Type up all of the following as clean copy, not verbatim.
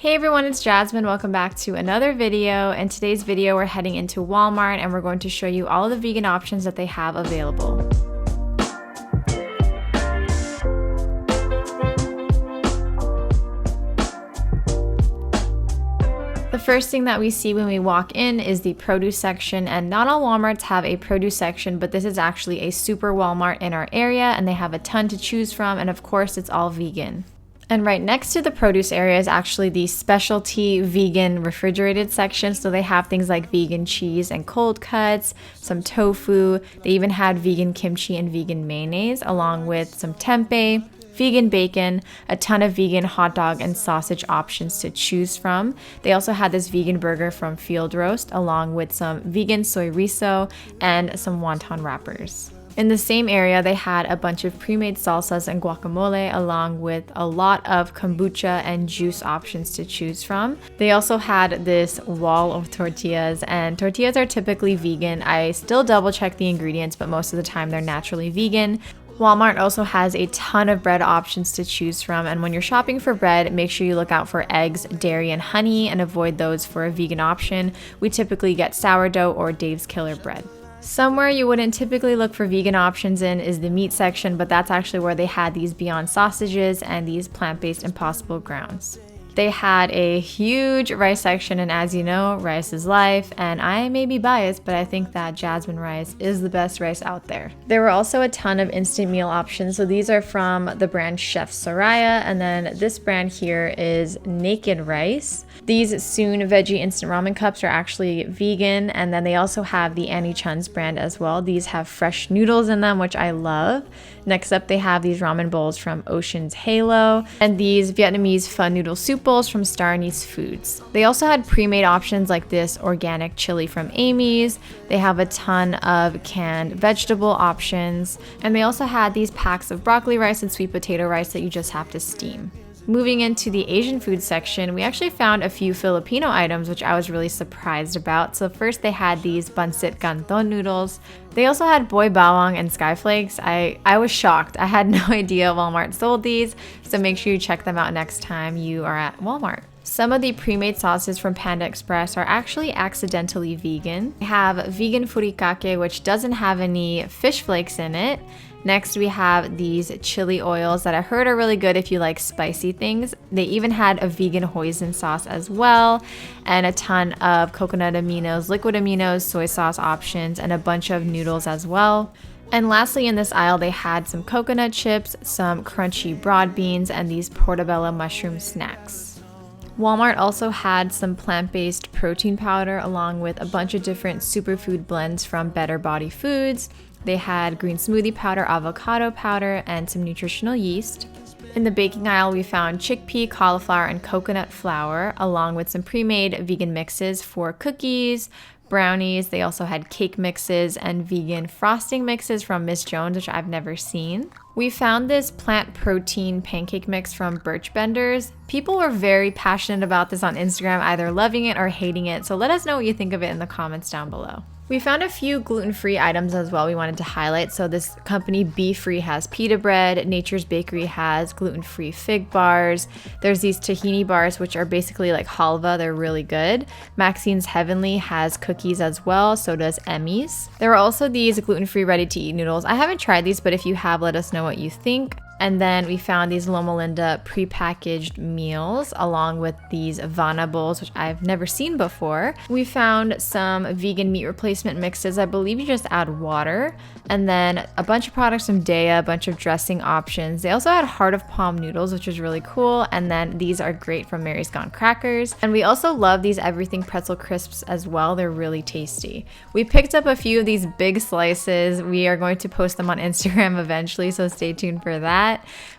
Hey everyone, it's Jasmine. Welcome back to another video. In today's video, we're heading into Walmart and we're going to show you all the vegan options that they have available. The first thing that we see when we walk in is the produce section, and not all Walmarts have a produce section, but this is actually a super Walmart in our area and they have a ton to choose from, and of course it's all vegan. And right next to the produce area is actually the specialty vegan refrigerated section. So they have things like vegan cheese and cold cuts, some tofu. They even had vegan kimchi and vegan mayonnaise, along with some tempeh, vegan bacon, a ton of vegan hot dog and sausage options to choose from. They also had this vegan burger from Field Roast, along with some vegan soy riso and some wonton wrappers. In the same area, they had a bunch of pre-made salsas and guacamole, along with a lot of kombucha and juice options to choose from. They also had this wall of tortillas, and tortillas are typically vegan. I still double check the ingredients, but most of the time they're naturally vegan. Walmart also has a ton of bread options to choose from, and when you're shopping for bread, make sure you look out for eggs, dairy, and honey, and avoid those for a vegan option. We typically get sourdough or Dave's Killer bread. Somewhere you wouldn't typically look for vegan options in is the meat section, but that's actually where they had these Beyond sausages and these plant-based Impossible grounds. They had a huge rice section, and as you know, rice is life, and I may be biased, but I think that jasmine rice is the best rice out there. There were also a ton of instant meal options, so these are from the brand Chef Soraya, and then this brand here is Naked Rice. These Soon Veggie Instant Ramen Cups are actually vegan, and then they also have the Annie Chun's brand as well. These have fresh noodles in them, which I love. Next up, they have these ramen bowls from Ocean's Halo, and these Vietnamese pho noodle soup bowls from Star Anise Foods. They also had pre-made options like this organic chili from Amy's. They have a ton of canned vegetable options, and they also had these packs of broccoli rice and sweet potato rice that you just have to steam. Moving into the Asian food section, we actually found a few Filipino items, which I was really surprised about. So first they had these pancit canton noodles. They also had boy bawang and sky flakes. I was shocked. I had no idea Walmart sold these, so make sure you check them out next time you are at Walmart. Some of the pre-made sauces from Panda Express are actually accidentally vegan. We have vegan furikake, which doesn't have any fish flakes in it. Next, we have these chili oils that I heard are really good if you like spicy things. They even had a vegan hoisin sauce as well, and a ton of coconut aminos, liquid aminos, soy sauce options, and a bunch of noodles as well. And lastly, in this aisle, they had some coconut chips, some crunchy broad beans, and these portobello mushroom snacks. Walmart also had some plant-based protein powder, along with a bunch of different superfood blends from Better Body Foods. They had green smoothie powder, avocado powder, and some nutritional yeast. In the baking aisle, we found chickpea, cauliflower, and coconut flour, along with some pre-made vegan mixes for cookies, brownies. They also had cake mixes and vegan frosting mixes from Miss Jones, which I've never seen. We found this plant protein pancake mix from Birch Benders. People were very passionate about this on Instagram, either loving it or hating it, so let us know what you think of it in the comments down below. We found a few gluten-free items as well we wanted to highlight. So this company Be Free has pita bread, Nature's Bakery has gluten-free fig bars. There's these tahini bars, which are basically like halva. They're really good. Maxine's Heavenly has cookies as well, so does Emmy's. There are also these gluten-free ready-to-eat noodles. I haven't tried these, but if you have, let us know what you think. And then we found these Loma Linda prepackaged meals, along with these Vana bowls, which I've never seen before. We found some vegan meat replacement mixes. I believe you just add water. And then a bunch of products from Daya, a bunch of dressing options. They also had Heart of Palm noodles, which was really cool. And then these are great from Mary's Gone Crackers. And we also love these Everything Pretzel Crisps as well. They're really tasty. We picked up a few of these big slices. We are going to post them on Instagram eventually, so stay tuned for that.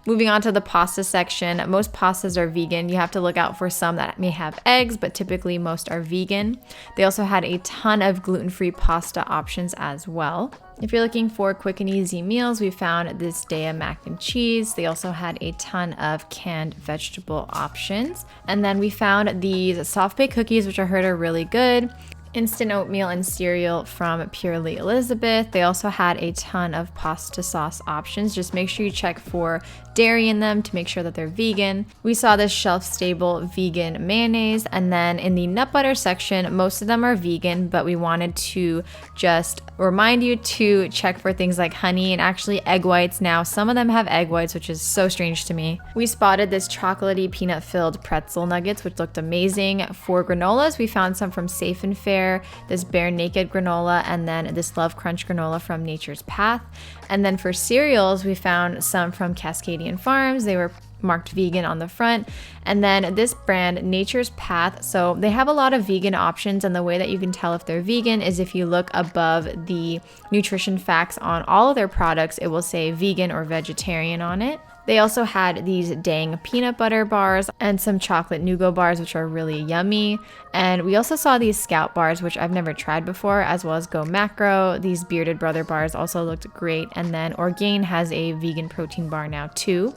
Moving on to the pasta section, most pastas are vegan. You have to look out for some that may have eggs, but typically most are vegan. They also had a ton of gluten-free pasta options as well. If you're looking for quick and easy meals, we found this Daya mac and cheese. They also had a ton of canned vegetable options. And then we found these soft baked cookies, which I heard are really good. instant oatmeal and cereal from Purely Elizabeth. They also had a ton of pasta sauce options. Just make sure you check for dairy in them to make sure that they're vegan. We saw this shelf-stable vegan mayonnaise, and then in the nut butter section, most of them are vegan, but we wanted to just remind you to check for things like honey and actually egg whites. Now, some of them have egg whites, which is so strange to me. We spotted this chocolatey peanut-filled pretzel nuggets, which looked amazing. For granolas, we found some from Safe and Fair, this Bare Naked granola, and then this Love Crunch granola from Nature's Path. And then for cereals, we found some from Cascadian Farms. They were marked vegan on the front. And then this brand, Nature's Path, so they have a lot of vegan options, and the way that you can tell if they're vegan is if you look above the nutrition facts on all of their products, it will say vegan or vegetarian on it. They also had these dang peanut butter bars and some chocolate nougat bars, which are really yummy. And we also saw these Scout bars, which I've never tried before, as well as Go Macro. These Bearded Brother bars also looked great. And then Orgain has a vegan protein bar now too.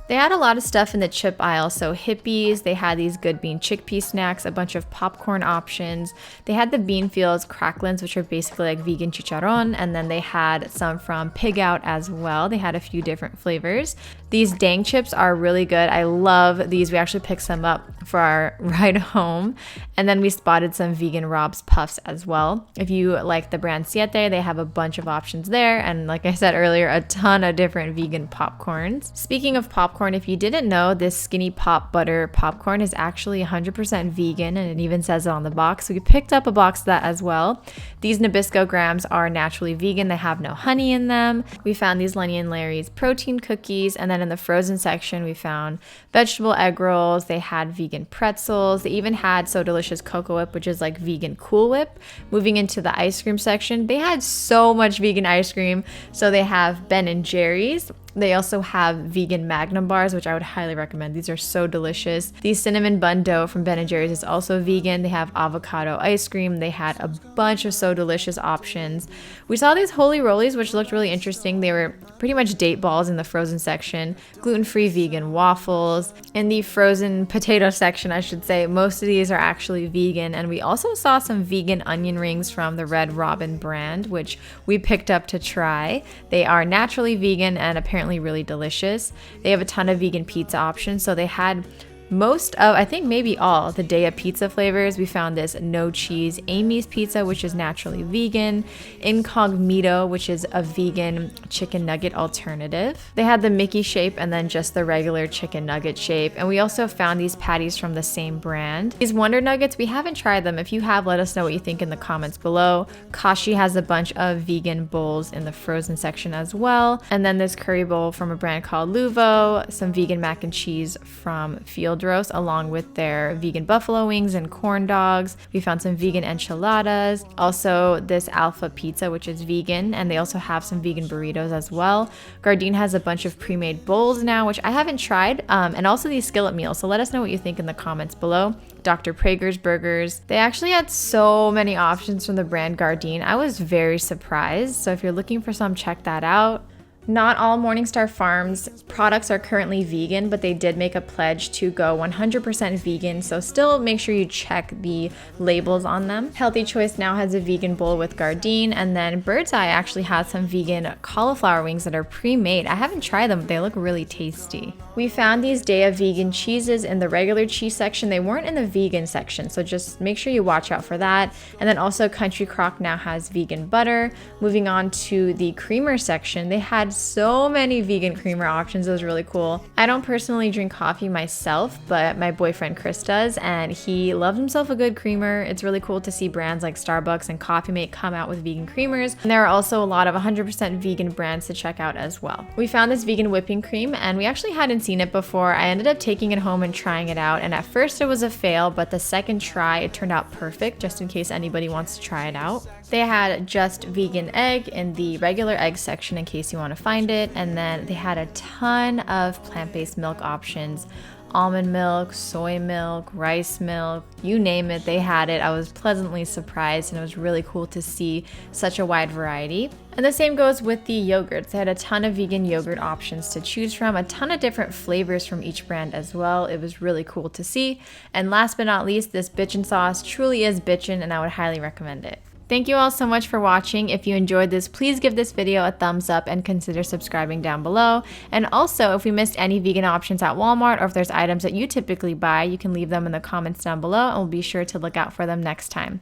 They had a lot of stuff in the chip aisle, so Hippies, they had these Good Bean chickpea snacks, a bunch of popcorn options. They had the Bean Fields cracklins, which are basically like vegan chicharron, and then they had some from Pig Out as well. They had a few different flavors. These dang chips are really good. I love these. We actually picked some up for our ride home. And then we spotted some vegan Rob's Puffs as well. If you like the brand Siete, they have a bunch of options there. And like I said earlier, a ton of different vegan popcorns. Speaking of popcorn, if you didn't know, this Skinny Pop Butter popcorn is actually 100% vegan, and it even says it on the box. So we picked up a box of that as well. These Nabisco grams are naturally vegan. They have no honey in them. We found these Lenny and Larry's protein cookies, and then in the frozen section, we found vegetable egg rolls. They had vegan pretzels. They even had So Delicious Cocoa Whip, which is like vegan Cool Whip. Moving into the ice cream section, they had so much vegan ice cream. So they have Ben and Jerry's. They also have vegan Magnum bars, which I would highly recommend. These are so delicious. The cinnamon bun dough from Ben & Jerry's is also vegan. They have avocado ice cream. They had a bunch of so delicious options. We saw these Holy Rollies, which looked really interesting. They were pretty much date balls in the frozen section. Gluten-free vegan waffles. In the frozen potato section, I should say, most of these are actually vegan. And we also saw some vegan onion rings from the Red Robin brand, which we picked up to try. They are naturally vegan and apparently really delicious. They have a ton of vegan pizza options, so they had most of, I think maybe all, the Daya pizza flavors. We found this no cheese Amy's pizza, which is naturally vegan, Incognito, which is a vegan chicken nugget alternative. They had the Mickey shape and then just the regular chicken nugget shape. And we also found these patties from the same brand. These Wonder Nuggets, we haven't tried them. If you have, let us know what you think in the comments below. Kashi has a bunch of vegan bowls in the frozen section as well. And then this curry bowl from a brand called Luvo, some vegan mac and cheese from Field Roast, along with their vegan buffalo wings and corn dogs. We found some vegan enchiladas. Also this Alpha pizza, which is vegan, and they also have some vegan burritos as well. Gardein has a bunch of pre-made bowls now, which I haven't tried, and also these skillet meals. So let us know what you think in the comments below. Dr. Prager's burgers. They actually had so many options from the brand Gardein. I was very surprised. So if you're looking for some, check that out. Not all Morningstar Farms products are currently vegan, but they did make a pledge to go 100% vegan, so still make sure you check the labels on them. Healthy Choice now has a vegan bowl with Gardein, and then Bird's Eye actually has some vegan cauliflower wings that are pre-made. I haven't tried them, but they look really tasty. We found these Daya vegan cheeses in the regular cheese section. They weren't in the vegan section, so just make sure you watch out for that. And then also Country Crock now has vegan butter. Moving on to the creamer section, they had so many vegan creamer options. It was really cool. I don't personally drink coffee myself, but my boyfriend Chris does, and he loves himself a good creamer. It's really cool to see brands like Starbucks and Coffee Mate come out with vegan creamers, and there are also a lot of 100% vegan brands to check out as well. We found this vegan whipping cream, and we actually hadn't seen it before. I ended up taking it home and trying it out, and at first it was a fail, but the second try it turned out perfect, just in case anybody wants to try it out. They had just vegan egg in the regular egg section in case you want to find it, and then they had a ton of plant-based milk options almond milk, soy milk, rice milk, you name it, they had it. I was pleasantly surprised and it was really cool to see such a wide variety. And the same goes with the yogurts. They had a ton of vegan yogurt options to choose from, a ton of different flavors from each brand as well. It was really cool to see. And last but not least, this bitchin' sauce truly is bitchin' and I would highly recommend it. Thank you all so much for watching. If you enjoyed this, please give this video a thumbs up and consider subscribing down below. And also, if we missed any vegan options at Walmart or if there's items that you typically buy, you can leave them in the comments down below and we'll be sure to look out for them next time.